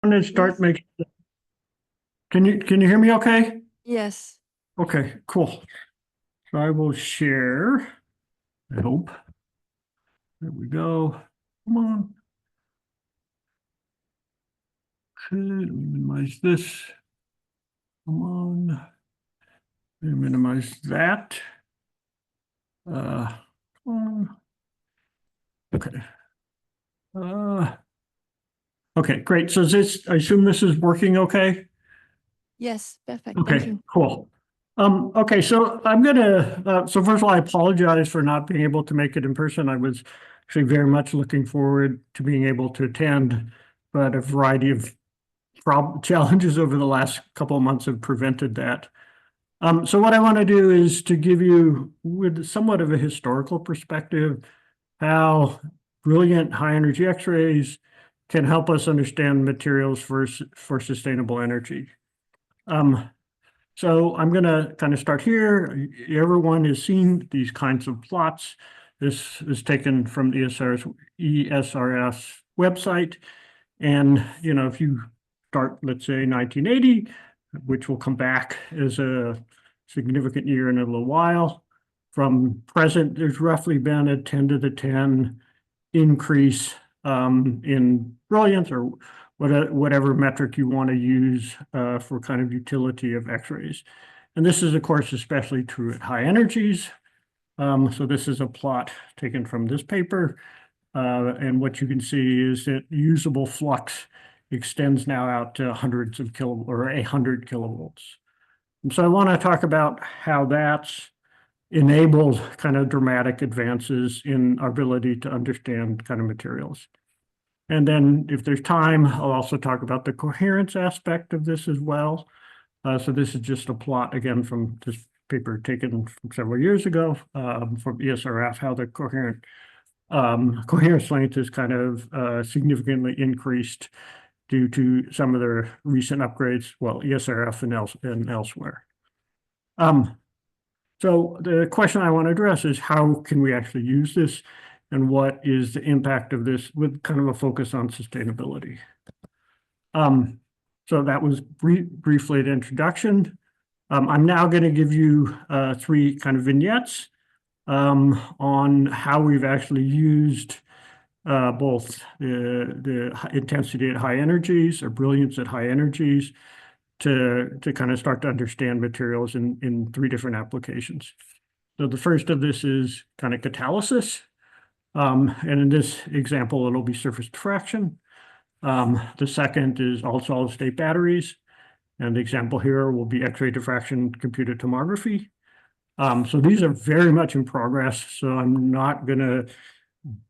going to start making. Can you hear me okay? Yes. Okay, cool. So I will share. I hope. There we go. Come on. Okay, let me minimize this. Come on. Let me minimize that. Come on. Okay. Okay, great. So I assume this is working okay? Yes, perfect. Thank Okay, you. cool. Okay, so I'm gonna, so first of all, I apologize for not being able to make it in person. I was actually very much looking forward to being able to attend, but a variety of challenges over the last couple of months have prevented that. So what I want to do is to give you, with somewhat of a historical perspective, how brilliant high energy X-rays can help us understand materials for sustainable energy. So I'm going to kind of start here. Everyone has seen these kinds of plots. This is taken from the ESRS website. And, if you start, let's say 1980, which will come back as a significant year in a little while, from present, there's roughly been a 10 to the 10 increase in brilliance or whatever metric you want to use for kind of utility of X-rays. And this is, of course, especially true at high energies. So this is a plot taken from this paper. And what you can see is that usable flux extends now out to hundreds of 100 kilovolts. And so I want to talk about how that's enabled kind of dramatic advances in our ability to understand kind of materials. And then if there's time, I'll also talk about the coherence aspect of this as well. So this is just a plot again from this paper taken from several years ago from ESRF, how the coherence length is kind of significantly increased due to some of the recent upgrades, well, ESRF and elsewhere. So the question I want to address is how can we actually use this and what is the impact of this with kind of a focus on sustainability. So that was briefly the introduction. I'm now going to give you three kind of vignettes on how we've actually used both the intensity at high energies or brilliance at high energies to kind of start to understand materials in three different applications. So the first of this is kind of catalysis. And in this example, it'll be surface diffraction. The second is all solid state batteries. And the example here will be X-ray diffraction computed tomography. So these are very much in progress. So I'm not going to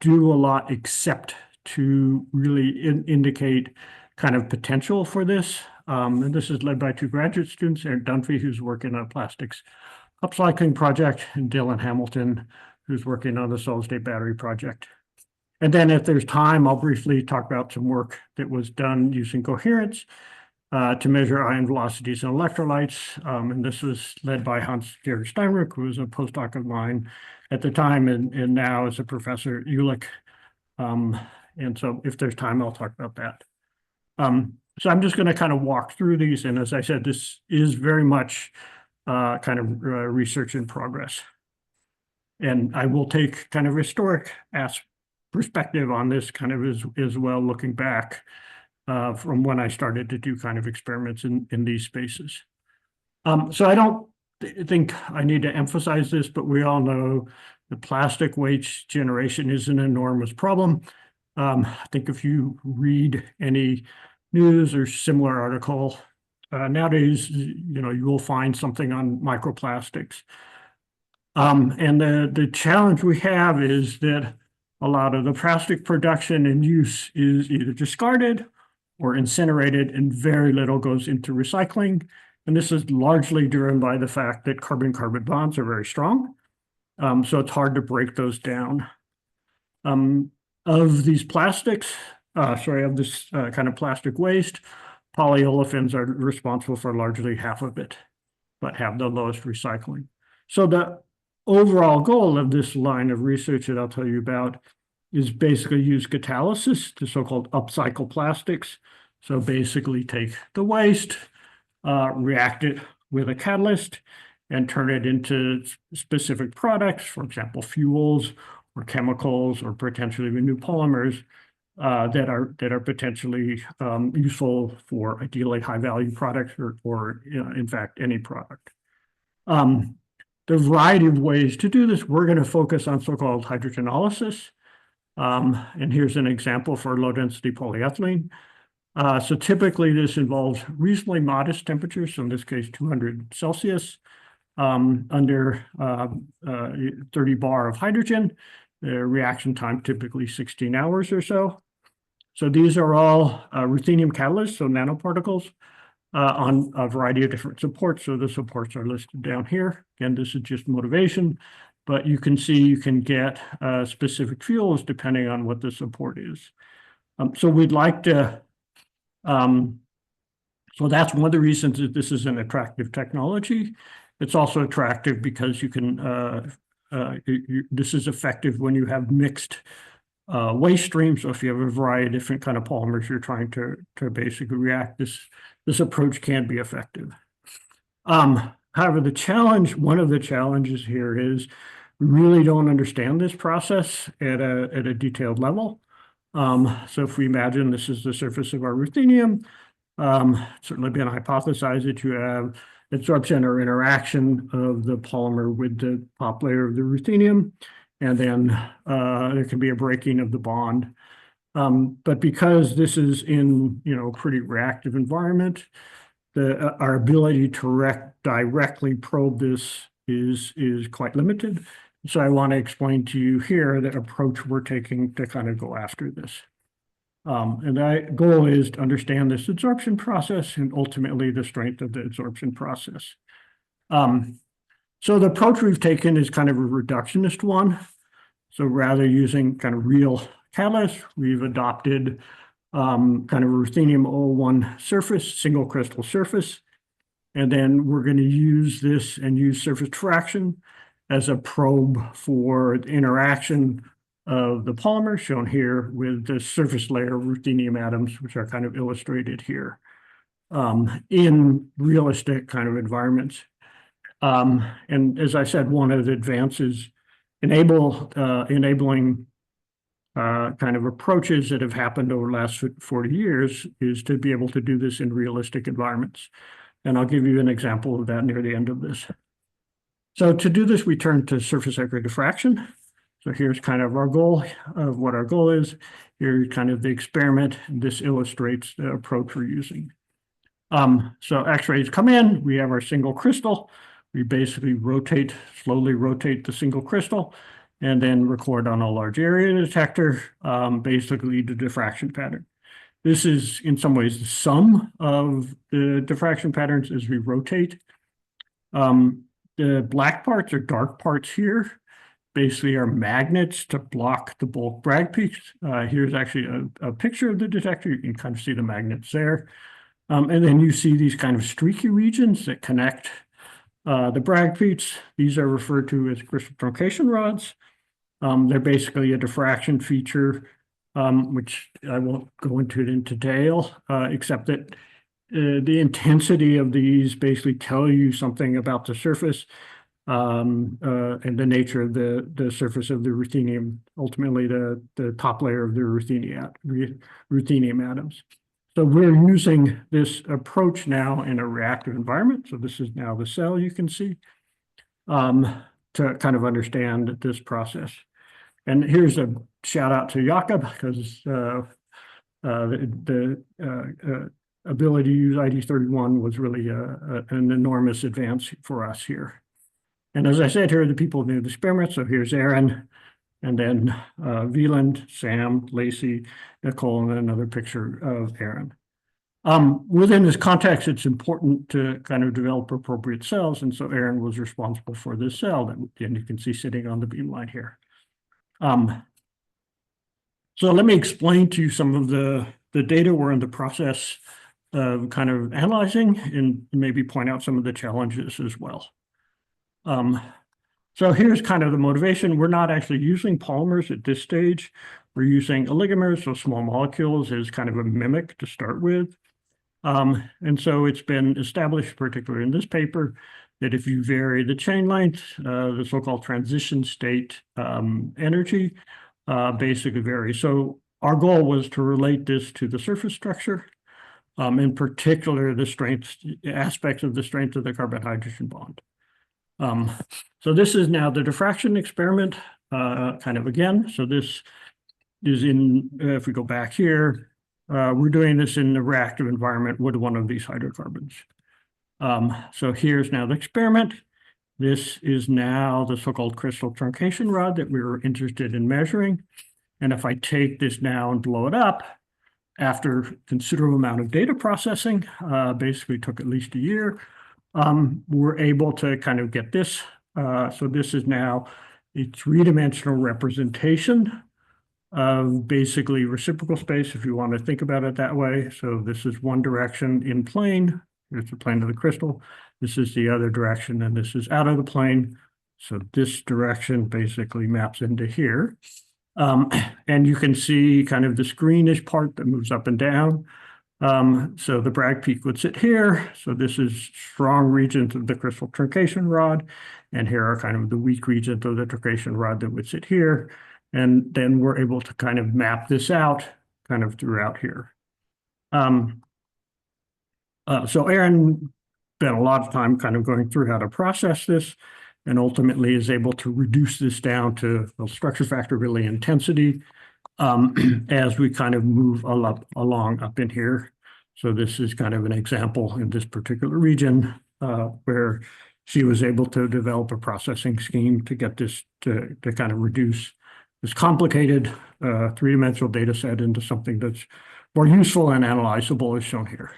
do a lot except to really indicate kind of potential for this. And this is led by two graduate students, Aaron Dunphy, who's working on a plastics upcycling project, and Dylan Hamilton, who's working on the solid state battery project. And then if there's time, I'll briefly talk about some work that was done using coherence to measure ion velocities in electrolytes. And this was led by Hans-Gerd Steinrück, who was a postdoc of mine at the time and now is a professor at Jülich. And so if there's time, I'll talk about that. So I'm just going to kind of walk through these. And as I said, this is very much kind of research in progress. And I will take kind of historic perspective on this kind of as well, looking back from when I started to do kind of experiments in these spaces. So I don't think I need to emphasize this, but we all know the plastic waste generation is an enormous problem. I think if you read any news or similar article, nowadays, you will find something on microplastics. And the challenge we have is that a lot of the plastic production and use is either discarded or incinerated, and very little goes into recycling. And this is largely driven by the fact that carbon-carbon bonds are very strong. So it's hard to break those down. Of these plastics, of this kind of plastic waste, polyolefins are responsible for largely half of it, but have the lowest recycling. So the overall goal of this line of research that I'll tell you about is basically use catalysis to so-called upcycle plastics So basically take the waste, react it with a catalyst, and turn it into specific products, for example, fuels or chemicals or potentially even new polymers that are potentially useful for ideally high-value products or in fact, any product. The variety of ways to do this, we're going to focus on so-called hydrogenolysis. And here's an example for low-density polyethylene. So typically this involves reasonably modest temperatures, so in this case 200 Celsius, under 30 bar of hydrogen. The reaction time typically 16 hours or so. So these are all ruthenium catalysts, so nanoparticles, on a variety of different supports. So the supports are listed down here. Again, this is just motivation, but you can see you can get specific fuels depending on what the support is. So we'd like to, so that's one of the reasons that this is an attractive technology. It's also attractive because you can, this is effective when you have mixed waste streams. So if you have a variety of different kind of polymers you're trying to basically react, this approach can be effective. However, one of the challenges here is we really don't understand this process at a detailed level. So if we imagine this is the surface of our ruthenium, it's certainly been hypothesized that you have absorption or interaction of the polymer with the top layer of the ruthenium, and then there can be a breaking of the bond. But because this is in a pretty reactive environment, our ability to directly probe this is quite limited. So I want to explain to you here the approach we're taking to kind of go after this. And the goal is to understand this adsorption process and ultimately the strength of the adsorption process. So the approach we've taken is kind of a reductionist one. So rather using kind of real catalysts, we've adopted kind of a ruthenium 001 surface, single crystal surface. And then we're going to use this and use surface diffraction as a probe for the interaction of the polymer shown here with the surface layer ruthenium atoms, which are kind of illustrated here in realistic kind of environments. And as I said, one of the advances enabling kind of approaches that have happened over the last 40 years is to be able to do this in realistic environments. And I'll give you an example of that near the end of this. So to do this, we turn to surface area diffraction. So here's kind of our goal of what our goal is. Here's kind of the experiment. This illustrates the approach we're using. So X-rays come in, we have our single crystal. We basically slowly rotate the single crystal and then record on a large area detector, basically the diffraction pattern. This is in some ways the sum of the diffraction patterns as we rotate. The black parts or dark parts here basically are magnets to block the bulk Bragg peaks. Here's actually a picture of the detector. You can kind of see the magnets there. And then you see these kind of streaky regions that connect the Bragg peaks. These are referred to as crystal truncation rods. They're basically a diffraction feature, which I won't go into it in detail, except that the intensity of these basically tell you something about the surface and the nature of the surface of the ruthenium, ultimately the top layer of the ruthenium atoms. So we're using this approach now in a reactive environment. So this is now the cell you can see to kind of understand this process. And here's a shout out to Jakob because the ability to use ID31 was really an enormous advance for us here. And as I said, here are the people who did the experiment. So here's Aaron, and then Wieland, Sam, Lacey, Nicole, and another picture of Aaron. Within this context, it's important to kind of develop appropriate cells. And so Aaron was responsible for this cell that you can see sitting on the beamline here. So let me explain to you some of the data we're in the process of kind of analyzing and maybe point out some of the challenges as well. So here's kind of the motivation. We're not actually using polymers at this stage. we're using oligomers, so small molecules, as kind of a mimic to start with. And so it's been established, particularly in this paper, that if you vary the chain length, the so-called transition state energy basically varies. So our goal was to relate this to the surface structure, in particular, the strength aspects of the strength of the carbon-hydrogen bond. So this is now the diffraction experiment, kind of again. So this is in, if we go back here, we're doing this in the reactive environment with one of these hydrocarbons. So here's now the experiment. This is now the so-called crystal truncation rod that we were interested in measuring. And if I take this now and blow it up, after considerable amount of data processing, basically took at least a year, we're able to kind of get this. So this is now a three-dimensional representation of basically reciprocal space, if you want to think about it that way. So this is one direction in plane. Here's the plane of the crystal. This is the other direction, and this is out of the plane. So this direction basically maps into here. And you can see kind of this greenish part that moves up and down. So the Bragg peak would sit here. So this is strong regions of the crystal truncation rod. And here are kind of the weak regions of the truncation rod that would sit here. And then we're able to kind of map this out kind of throughout here. So Aaron spent a lot of time kind of going through how to process this, and ultimately is able to reduce this down to the structure factor really intensity as we kind of move along up in here. So this is kind of an example in this particular region where she was able to develop a processing scheme to get this to kind of reduce this complicated three-dimensional data set into something that's more useful and analyzable, as shown here.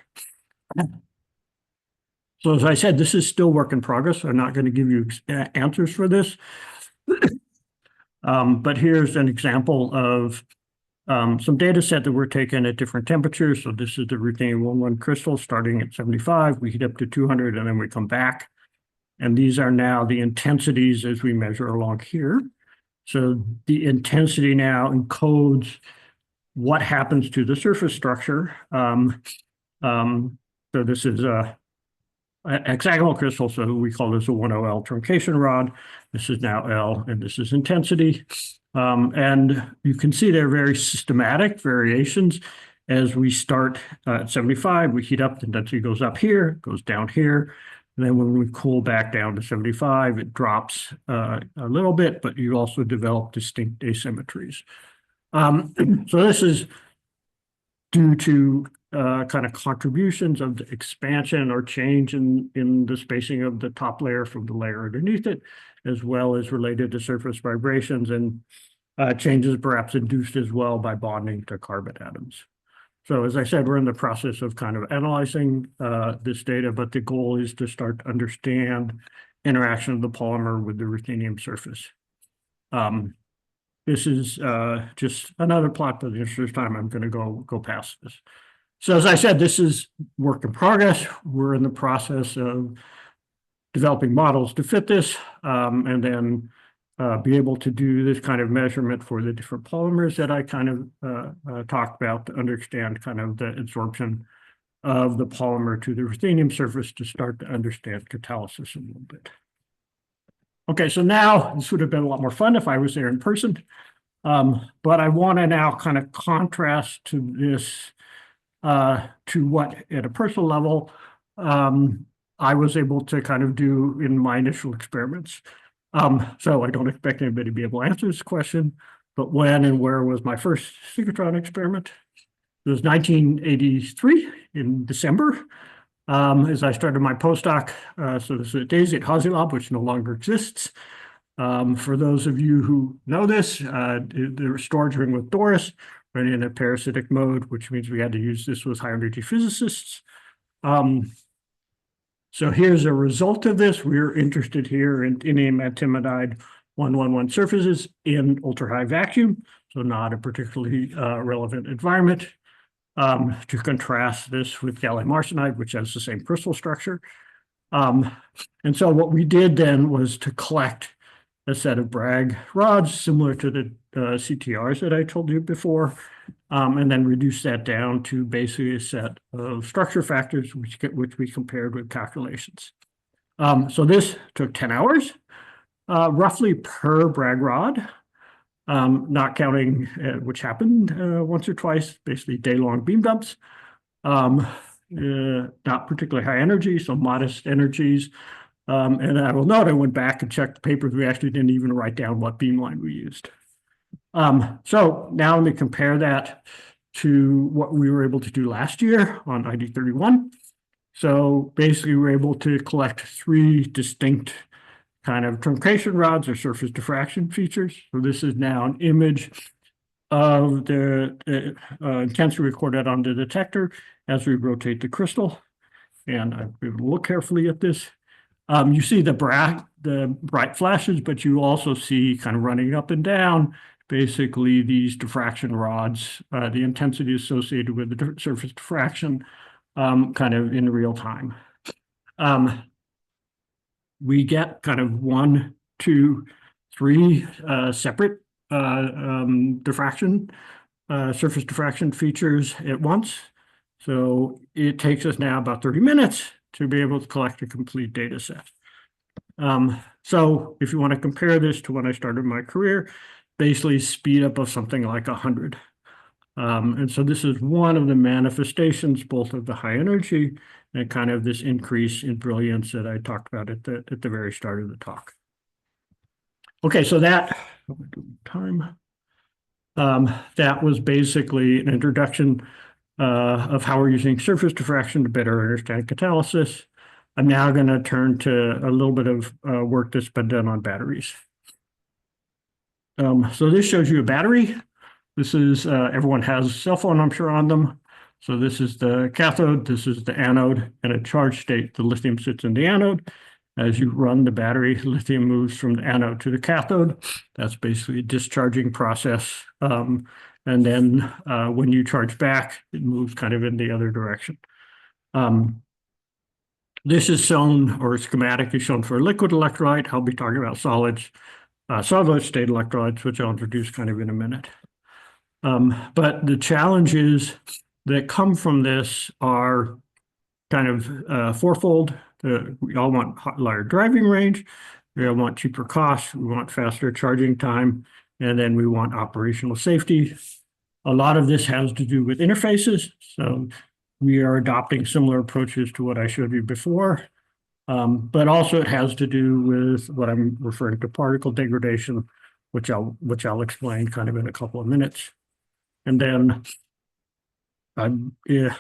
So as I said, this is still work in progress. I'm not going to give you answers for this. But here's an example of some data set that were taken at different temperatures. So this is the ruthenium-1,1 crystal starting at 75. We heat up to 200, and then we come back. And these are now the intensities as we measure along here. So the intensity now encodes what happens to the surface structure. So this is a hexagonal crystal, so we call this a 10L truncation rod. This is now L, and this is intensity. And you can see there are very systematic variations. As we start at 75, we heat up, the intensity goes up here, goes down here. And then when we cool back down to 75, it drops a little bit, but you also develop distinct asymmetries. So this is due to kind of contributions of the expansion or change in the spacing of the top layer from the layer underneath it, as well as related to surface vibrations and changes perhaps induced as well by bonding to carbon atoms. So as I said, we're in the process of kind of analyzing this data, but the goal is to start to understand interaction of the polymer with the ruthenium surface. This is just another plot, but in the interest of time, I'm going to go past this. So as I said, this is work in progress. We're in the process of developing models to fit this, and then be able to do this kind of measurement for the different polymers that I kind of talked about to understand kind of the absorption of the polymer to the ruthenium surface to start to understand catalysis a little bit. Okay, so now this would have been a lot more fun if I was there in person, but I want to now kind of contrast to this, to what at a personal level I was able to kind of do in my initial experiments. So I don't expect anybody to be able to answer this question, but when and where was my first synchrotron experiment? It was 1983 in December, as I started my postdoc. So this is at Daisy at Hazelab, which no longer exists. For those of you who know this, they were stored during with Doris, running in a parasitic mode, which means we had to use this with high energy physicists. So here's a result of this. We're interested here in indium antimonide 111 surfaces in ultra-high vacuum, so not a particularly relevant environment. To contrast this with gallium arsenide, which has the same crystal structure. And so what we did then was to collect a set of Bragg rods similar to the CTRs that I told you before, and then reduce that down to basically a set of structure factors, which we compared with calculations. So this took 10 hours, roughly per Bragg rod, not counting which happened once or twice, basically day-long beam dumps. Not particularly high energy, so modest energies. And I will note I went back and checked the papers. We actually didn't even write down what beamline we used. So now let me compare that to what we were able to do last year on ID31. So basically, we were able to collect 3 distinct kind of truncation rods or surface diffraction features. So this is now an image of the intensity recorded on the detector as we rotate the crystal. And I'm able to look carefully at this. You see the bright flashes, but you also see kind of running up and down, basically these diffraction rods, the intensity associated with the surface diffraction kind of in real time. We get kind of 1, 2, 3 separate surface diffraction features at once. So it takes us now about 30 minutes to be able to collect a complete data set. So if you want to compare this to when I started my career, basically speed up of something like 100. And so this is one of the manifestations, both of the high energy and kind of this increase in brilliance that I talked about at the very start of the talk. Okay, so that was basically an introduction of how we're using surface diffraction to better understand catalysis. I'm now going to turn to a little bit of work that's been done on batteries. So this shows you a battery. This is, everyone has a cell phone, I'm sure, on them. So this is the cathode, this is the anode, and a charge state. The lithium sits in the anode. As you run the battery, lithium moves from the anode to the cathode. That's basically a discharging process. And then when you charge back, it moves kind of in the other direction. This is shown, or schematic is shown for a liquid electrolyte. I'll be talking about solids, solid state electrolytes, which I'll introduce kind of in a minute. But the challenges that come from this are kind of fourfold. We all want higher driving range. We all want cheaper costs. We want faster charging time. And then we want operational safety. A lot of this has to do with interfaces. So we are adopting similar approaches to what I showed you before. But also it has to do with what I'm referring to particle degradation, which I'll explain kind of in a couple of minutes. And then, at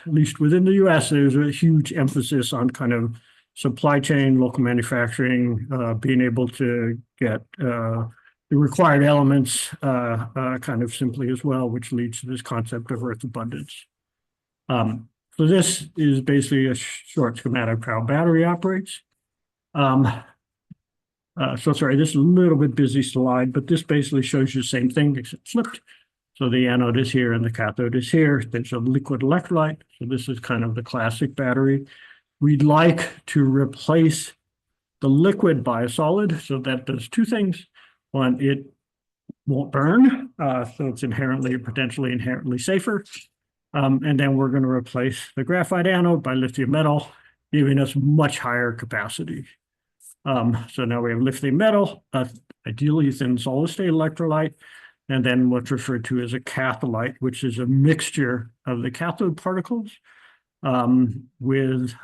least within the US, there's a huge emphasis on kind of supply chain, local manufacturing, being able to get the required elements kind of simply as well, which leads to this concept of earth abundance. So this is basically a short schematic of how battery operates. So sorry, this is a little bit busy slide, but this basically shows you the same thing except flipped. So the anode is here and the cathode is here. There's a liquid electrolyte. So this is kind of the classic battery. We'd like to replace the liquid by a solid. So that does 2 things. One, it won't burn. So it's potentially inherently safer. And then we're going to replace the graphite anode by lithium metal, giving us much higher capacity. So now we have lithium metal, ideally thin solid state electrolyte, and then what's referred to as a catholyte, which is a mixture of the cathode particles with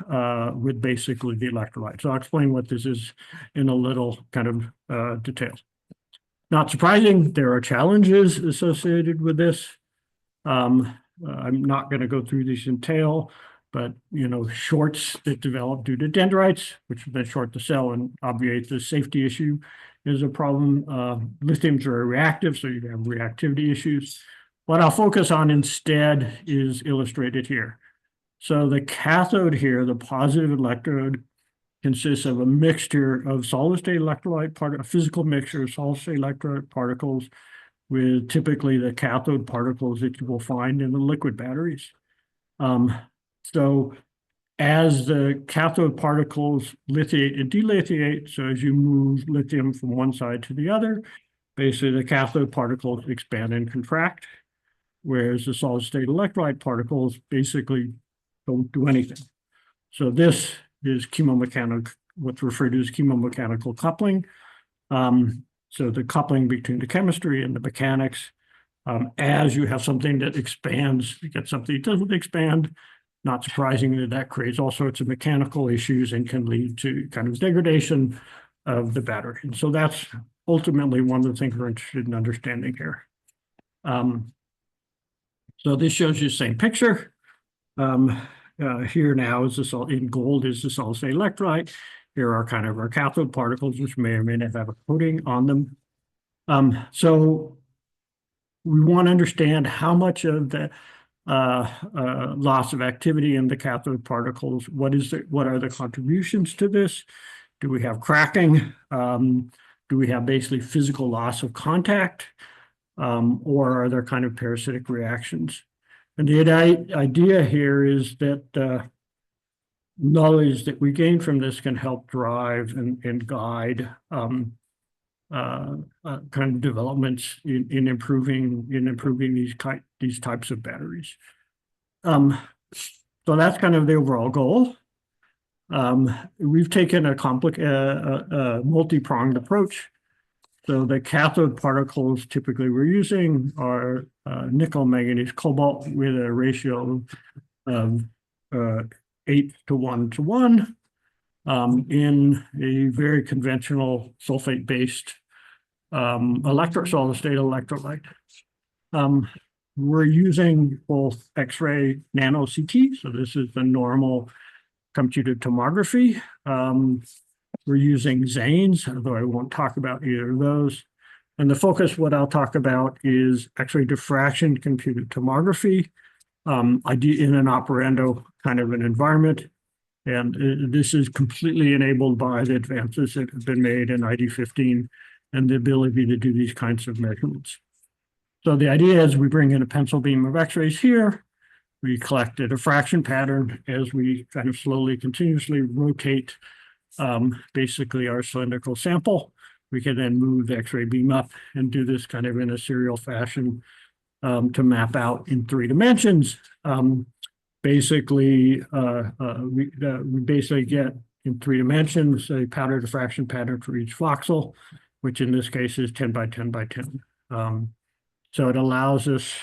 basically the electrolyte. So I'll explain what this is in a little kind of detail. Not surprising, there are challenges associated with this. I'm not going to go through these in detail, but shorts that develop due to dendrites, which then short the cell and obviate the safety issue, is a problem. Lithium's very reactive, so you have reactivity issues. What I'll focus on instead is illustrated here. So the cathode here, the positive electrode, consists of a mixture of solid state electrolyte, a physical mixture of solid state electrolyte particles with typically the cathode particles that you will find in the liquid batteries. So as the cathode particles lithiate and delithiate, so as you move lithium from one side to the other, basically the cathode particles expand and contract, whereas the solid state electrolyte particles basically don't do anything. So this is chemomechanical, what's referred to as chemomechanical coupling. So the coupling between the chemistry and the mechanics, as you have something that expands, you get something that doesn't expand. Not surprisingly, that creates all sorts of mechanical issues and can lead to kind of degradation of the battery. And so that's ultimately one of the things we're interested in understanding here. So this shows you the same picture. Here now is this all in gold is the solid state electrolyte. Here are kind of our cathode particles, which may or may not have a coating on them. So we want to understand how much of the loss of activity in the cathode particles, what are the contributions to this? Do we have cracking? Do we have basically physical loss of contact? Or are there kind of parasitic reactions? And the idea here is that knowledge that we gain from this can help drive and guide kind of developments in improving these types of batteries. So that's kind of the overall goal. We've taken a multi-pronged approach. So the cathode particles typically we're using are nickel, manganese, cobalt with a ratio of 8 to 1 to 1 in a very conventional sulfate-based solid state electrolyte. We're using both X-ray nano CT, so this is the normal computed tomography. We're using Zanes, although I won't talk about either of those. And the focus, what I'll talk about is X-ray diffraction computed tomography in an operando kind of an environment. And this is completely enabled by the advances that have been made in ID15 and the ability to do these kinds of measurements. So the idea is we bring in a pencil beam of X-rays here. We collect a diffraction pattern as we kind of slowly, continuously rotate basically our cylindrical sample. We can then move the X-ray beam up and do this kind of in a serial fashion to map out in 3 dimensions. Basically, we basically get in 3 dimensions a powder diffraction pattern for each voxel, which in this case is 10 by 10 by 10. So it allows us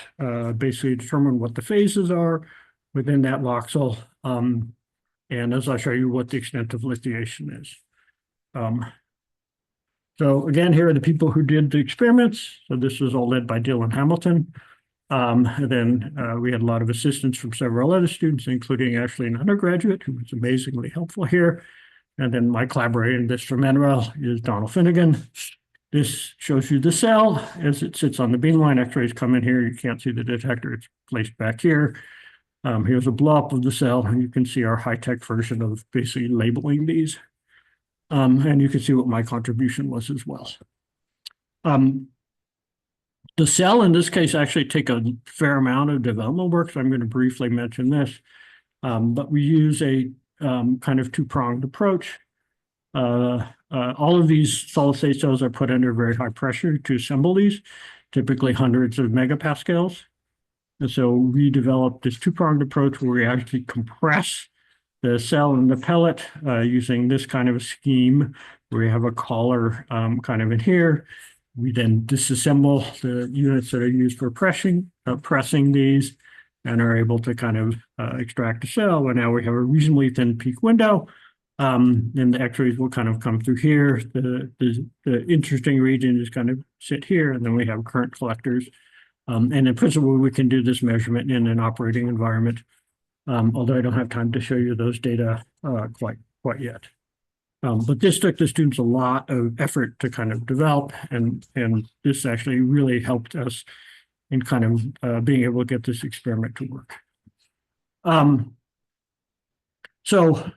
basically to determine what the phases are within that voxel. And as I'll show you what the extent of lithiation is. So again, here are the people who did the experiments. So this was all led by Dylan Hamilton. And then we had a lot of assistance from several other students, including actually an undergraduate who was amazingly helpful here. And then my collaborator in this from NREL is Donald Finnegan. This shows you the cell as it sits on the beamline. X-rays come in here. You can't see the detector. It's placed back here. Here's a blow-up of the cell, and you can see our high-tech version of basically labeling these. And you can see what my contribution was as well. The cell, in this case, actually take a fair amount of development work, so I'm going to briefly mention this. But we use a kind of 2-pronged approach. All of these solid-state cells are put under very high pressure to assemble these, typically hundreds of megapascals. And so we developed this 2-pronged approach where we actually compress the cell and the pellet using this kind of a scheme where we have a collar kind of in here. We then disassemble the units that are used for pressing these and are able to kind of extract the cell. And now we have a reasonably thin peak window. And the X-rays will kind of come through here. The interesting region is kind of sit here, and then we have current collectors. And in principle, we can do this measurement in an operating environment, although I don't have time to show you those data quite yet. But this took the students a lot of effort to kind of develop, and this actually really helped us in kind of being able to get this experiment to work. So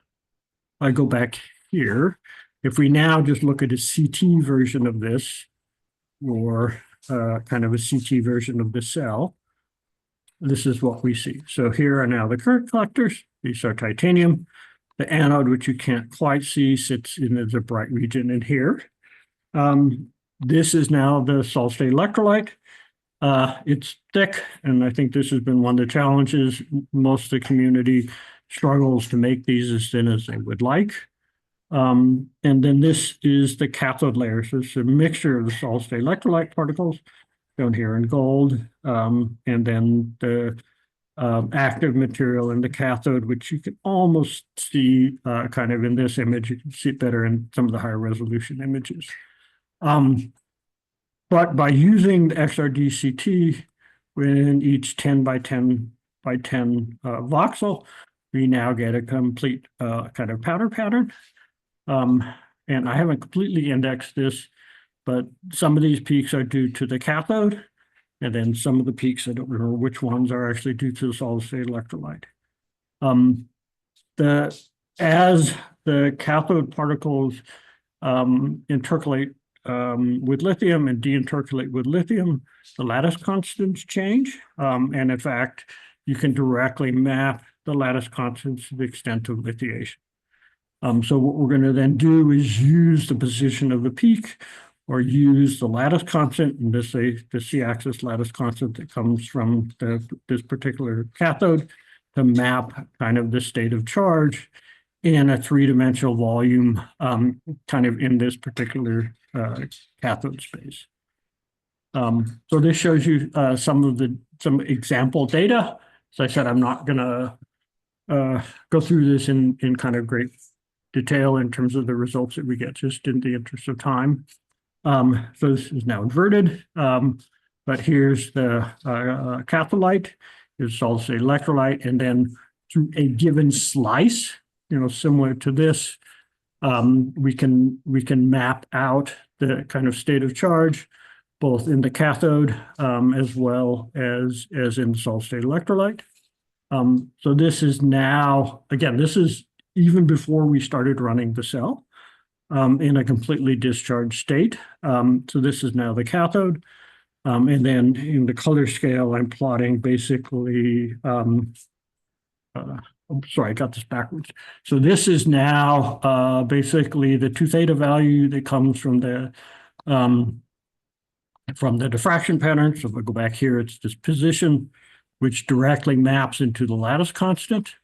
I go back here. If we now just look at a CT version of this, or kind of a CT version of the cell, this is what we see. So here are now the current collectors. These are titanium. The anode, which you can't quite see, sits in the bright region in here. This is now the solid-state electrolyte. It's thick, and I think this has been one of the challenges. Most of the community struggles to make these as thin as they would like. And then this is the cathode layer. So it's a mixture of the solid-state electrolyte particles shown here in gold, and then the active material in the cathode, which you can almost see kind of in this image. You can see it better in some of the higher resolution images. But by using the XRD-CT within each 10 by 10 by 10 voxel, we now get a complete kind of powder pattern. And I haven't completely indexed this, but some of these peaks are due to the cathode, and then some of the peaks, I don't remember which ones, are actually due to the solid-state electrolyte. As the cathode particles intercalate with lithium and deintercalate with lithium, the lattice constants change. And in fact, you can directly map the lattice constants to the extent of lithiation. So what we're going to then do is use the position of the peak, or use the lattice constant, and this is the C-axis lattice constant that comes from this particular cathode, to map kind of the state of charge in a three-dimensional volume, kind of in this particular cathode space. So this shows you some example data. As I said, I'm not going to go through this in kind of great detail in terms of the results that we get, just in the interest of time. So this is now inverted, but here's the catholyte, is solid-state electrolyte, and then through a given slice, similar to this, we can map out the kind of state of charge, both in the cathode as well as in the solid-state electrolyte. So this is now, again, this is even before we started running the cell in a completely discharged state. So this is now the cathode. And then in the color scale, I'm plotting basically, I'm sorry, I got this backwards. So this is now basically the 2 theta value that comes from the diffraction pattern. So if I go back here, it's this position, which directly maps into the lattice constant.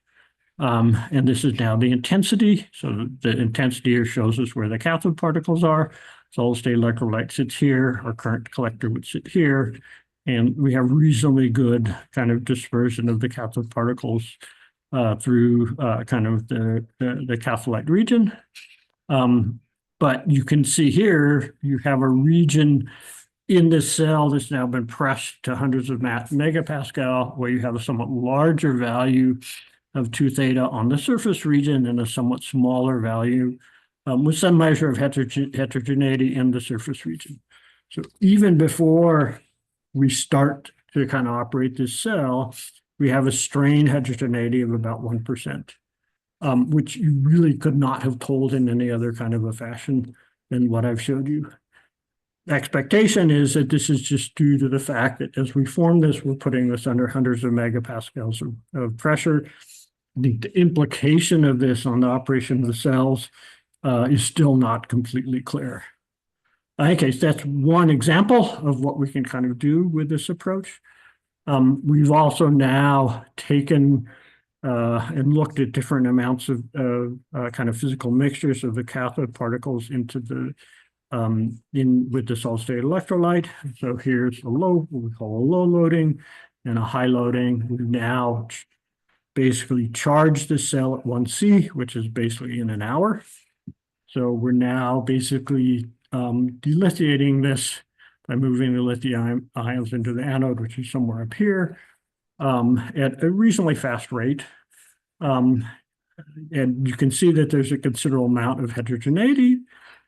And this is now the intensity. So the intensity here shows us where the cathode particles are. Solid-state electrolyte sits here. Our current collector would sit here. And we have reasonably good kind of dispersion of the cathode particles through kind of the catholyte region. But you can see here, you have a region in this cell that's now been pressed to hundreds of megapascal, where you have a somewhat larger value of 2 theta on the surface region and a somewhat smaller value with some measure of heterogeneity in the surface region. So even before we start to kind of operate this cell, we have a strain heterogeneity of about 1%, which you really could not have told in any other kind of a fashion than what I've showed you. The expectation is that this is just due to the fact that as we form this, we're putting this under hundreds of megapascals of pressure. The implication of this on the operation of the cells is still not completely clear. Okay, so that's one example of what we can kind of do with this approach. We've also now taken and looked at different amounts of kind of physical mixtures of the cathode particles into the with the solid-state electrolyte. So here's a low, what we call a low loading, and a high loading. We've now basically charged the cell at 1C, which is basically in an hour. So we're now basically delithiating this by moving the lithium ions into the anode, which is somewhere up here, at a reasonably fast rate. And you can see that there's a considerable amount of heterogeneity.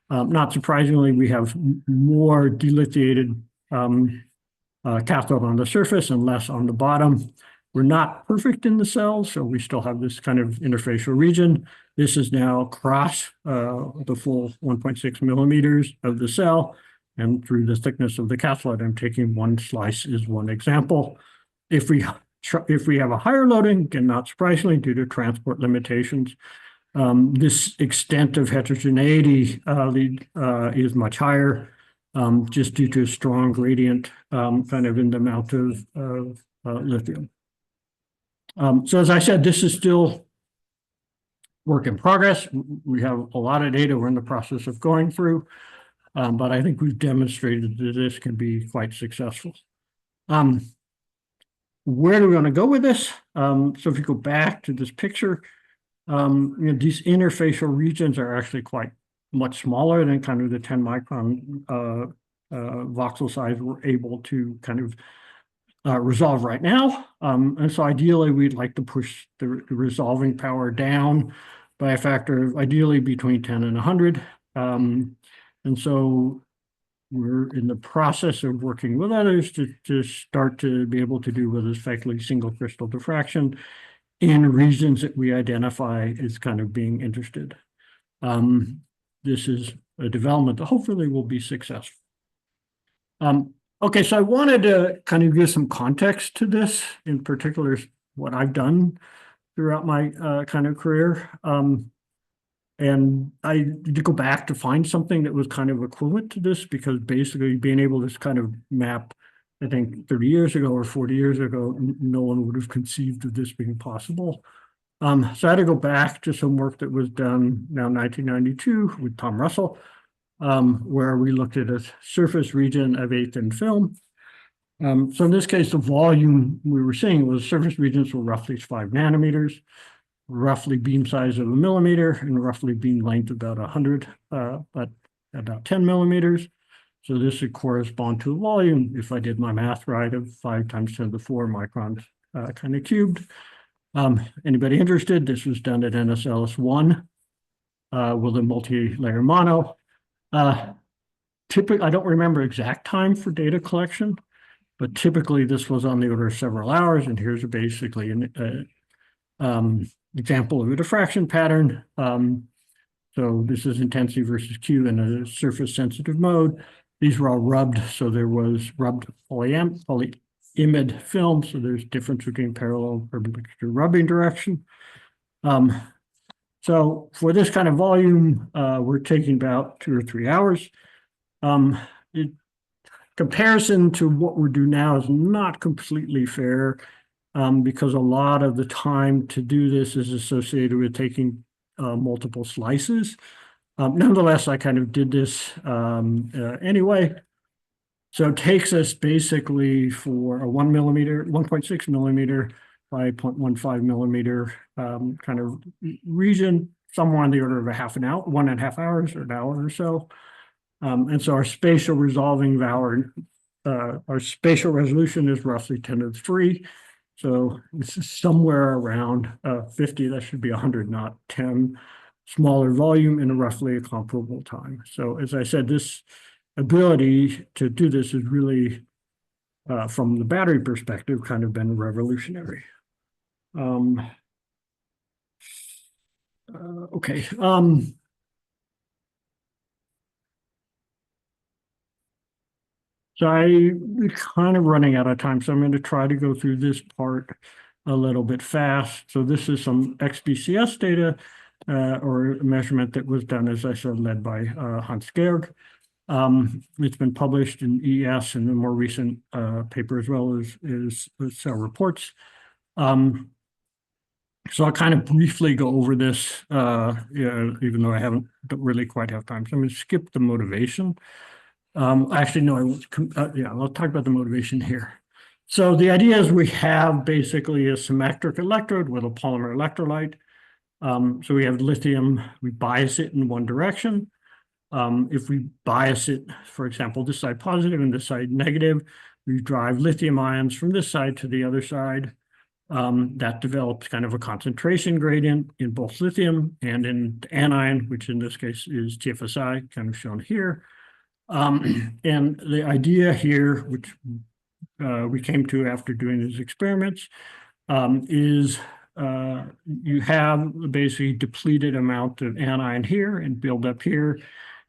Not surprisingly, we have more delithiated cathode on the surface and less on the bottom. We're not perfect in the cells, so we still have this kind of interfacial region. This is now across the full 1.6 millimeters of the cell, and through the thickness of the catholyte, I'm taking one slice as one example. If we have a higher loading, again, not surprisingly, due to transport limitations, this extent of heterogeneity is much higher. just due to a strong gradient kind of in the amount of lithium. So as I said, this is still work in progress. We have a lot of data we're in the process of going through, but I think we've demonstrated that this can be quite successful. Where do we want to go with this? So if you go back to this picture, these interfacial regions are actually quite much smaller than kind of the 10 micron voxel size we're able to kind of resolve right now. And so ideally, we'd like to push the resolving power down by a factor of ideally between 10 and 100. And so we're in the process of working with others to start to be able to do what is effectively single crystal diffraction in regions that we identify as kind of being interested. This is a development that hopefully will be successful. Okay, so I wanted to kind of give some context to this, in particular, what I've done throughout my kind of career. And I did go back to find something that was kind of equivalent to this, because basically being able to kind of map, I think 30 years ago or 40 years ago, no one would have conceived of this being possible. So I had to go back to some work that was done now in 1992 with Tom Russell, where we looked at a surface region of a thin film. So in this case, the volume we were seeing was surface regions were roughly 5 nanometers, roughly beam size of 1 millimeter, and roughly beam length about 100, but about 10 millimeters. So this would correspond to a volume, if I did my math right, of 5 times 10 to the 4 microns kind of cubed. Anybody interested? This was done at NSLS1 with a multi-layer mono. Typically, I don't remember exact time for data collection, but typically this was on the order of several hours. And here's basically an example of a diffraction pattern. So this is intensity versus Q in a surface sensitive mode. These were all rubbed. So there was rubbed polyimide film. So there's difference between parallel and perpendicular rubbing direction. So for this kind of volume, we're taking about 2 or 3 hours. Comparison to what we're doing now is not completely fair, because a lot of the time to do this is associated with taking multiple slices. Nonetheless, I kind of did this anyway. So it takes us basically for a 1.6 millimeter by 0.15 millimeter kind of region, somewhere on the order of a half an hour, 1.5 hours or an hour or so. And so our spatial resolving power, our spatial resolution is roughly 10 to the 3. So this is somewhere around 50, that should be 100, not 10, smaller volume in a roughly comparable time. So as I said, this ability to do this is really, from the battery perspective, kind of been revolutionary. Okay. So I'm kind of running out of time, so I'm going to try to go through this part a little bit fast. So this is some XBCS data or a measurement that was done, as I said, led by Hans Georg. It's been published in ES in a more recent paper, as well as cell reports. So I'll kind of briefly go over this, even though don't really quite have time. So I'm going to skip the motivation. Actually, no, I won't. I'll talk about the motivation here. So the idea is we have basically a symmetric electrode with a polymer electrolyte. So we have lithium, we bias it in one direction. If we bias it, for example, this side positive and this side negative, we drive lithium ions from this side to the other side. That develops kind of a concentration gradient in both lithium and in anion, which in this case is TFSI, kind of shown here. And the idea here, which we came to after doing these experiments, is you have basically depleted amount of anion here and build up here,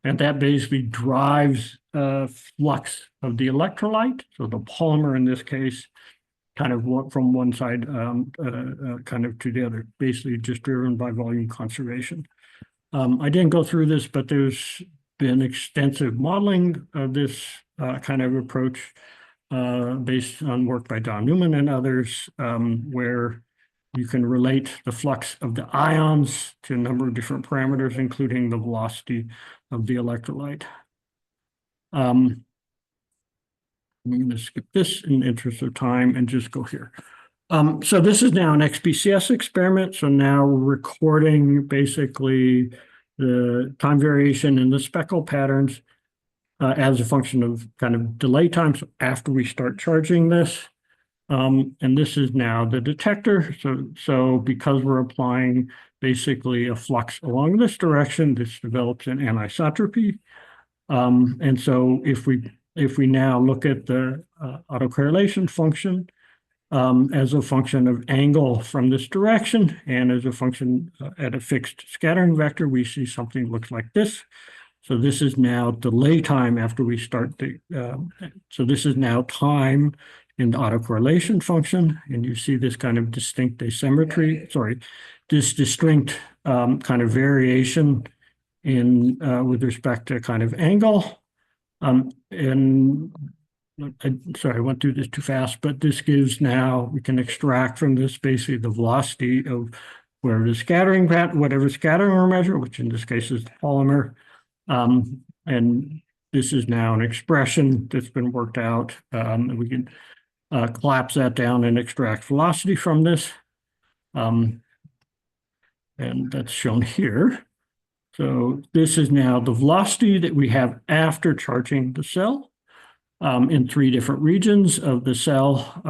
and that basically drives flux of the electrolyte. So the polymer in this case, kind of from one side kind of to the other, basically just driven by volume conservation. I didn't go through this, but there's been extensive modeling of this kind of approach based on work by Don Newman and others, where you can relate the flux of the ions to a number of different parameters, including the velocity of the electrolyte. I'm going to skip this in the interest of time and just go here. So this is now an XPCS experiment. So now we're recording basically the time variation in the speckle patterns as a function of kind of delay times after we start charging this. And this is now the detector. So because we're applying basically a flux along this direction, this develops an anisotropy. And so if we now look at the autocorrelation function as a function of angle from this direction and as a function at a fixed scattering vector, we see something that looks like this. So this is now delay time after we start the, so this is now time in the autocorrelation function, and you see this kind of distinct asymmetry, this distinct kind of variation in with respect to kind of angle. And sorry, I went through this too fast, but this gives now, we can extract from this basically the velocity of whatever scattering we're measuring, which in this case is the polymer. And this is now an expression that's been worked out. And we can collapse that down and extract velocity from this. And that's shown here. So this is now the velocity that we have after charging the cell in 3 different regions of the cell.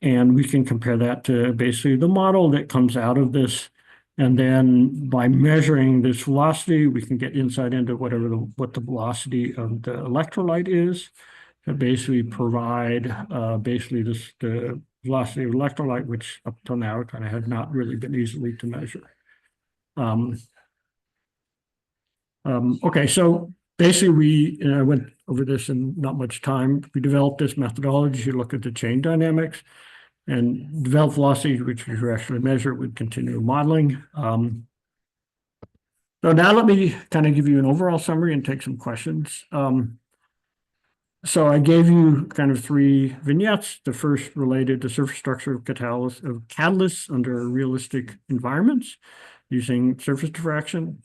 And we can compare that to basically the model that comes out of this. And then by measuring this velocity, we can get insight into what the velocity of the electrolyte is to basically provide the velocity of electrolyte, which up till now kind of had not really been easily to measure. Okay, so basically I went over this in not much time. We developed this methodology to look at the chain dynamics and develop velocity, which we actually measure with continual modeling. So now let me kind of give you an overall summary and take some questions. So I gave you kind of 3 vignettes. The first related to surface structure of catalysts under realistic environments using surface diffraction.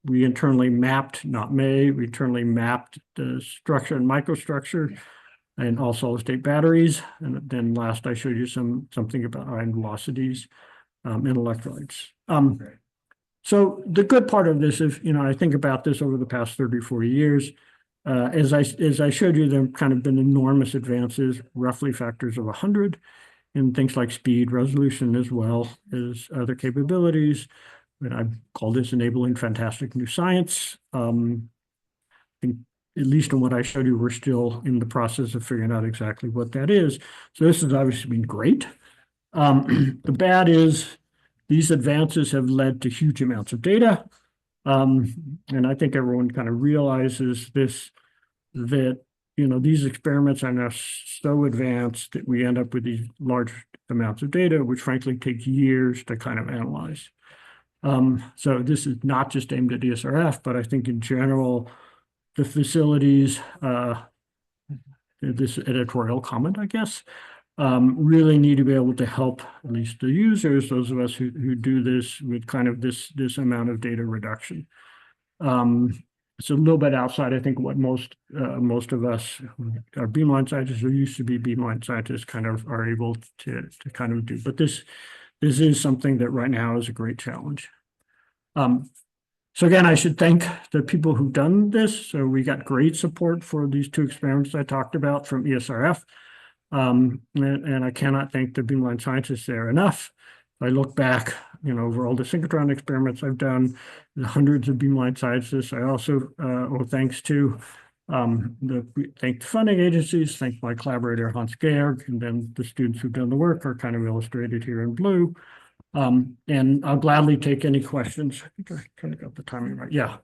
We internally mapped, we internally mapped the structure and microstructure and all solid state batteries. And then last I showed you something about ion velocities and electrolytes. So the good part of this is, I think about this over the past 30, 40 years, as I showed you, there have kind of been enormous advances, roughly factors of 100 in things like speed, resolution, as well as other capabilities. And I've called this enabling fantastic new science. I think at least in what I showed you, we're still in the process of figuring out exactly what that is. So this has obviously been great. The bad is these advances have led to huge amounts of data. And I think everyone kind of realizes that these experiments are now so advanced that we end up with these large amounts of data, which frankly take years to kind of analyze. So this is not just aimed at ESRF, but I think in general, the facilities, this editorial comment, I guess, really need to be able to help at least the users, those of us who do this with kind of this amount of data reduction. It's a little bit outside, I think, what most of us are beamline scientists or used to be beamline scientists kind of are able to kind of do. But this is something that right now is a great challenge. So again, I should thank the people who've done this. So we got great support for these 2 experiments I talked about from ESRF. And I cannot thank the beamline scientists there enough. If I look back, over all the synchrotron experiments I've done, the hundreds of beamline scientists, I also owe thanks to thank the funding agencies, thank my collaborator Hans Georg, and then the students who've done the work are kind of illustrated here in blue. And I'll gladly take any questions. I think I kind of got the timing right. Yeah.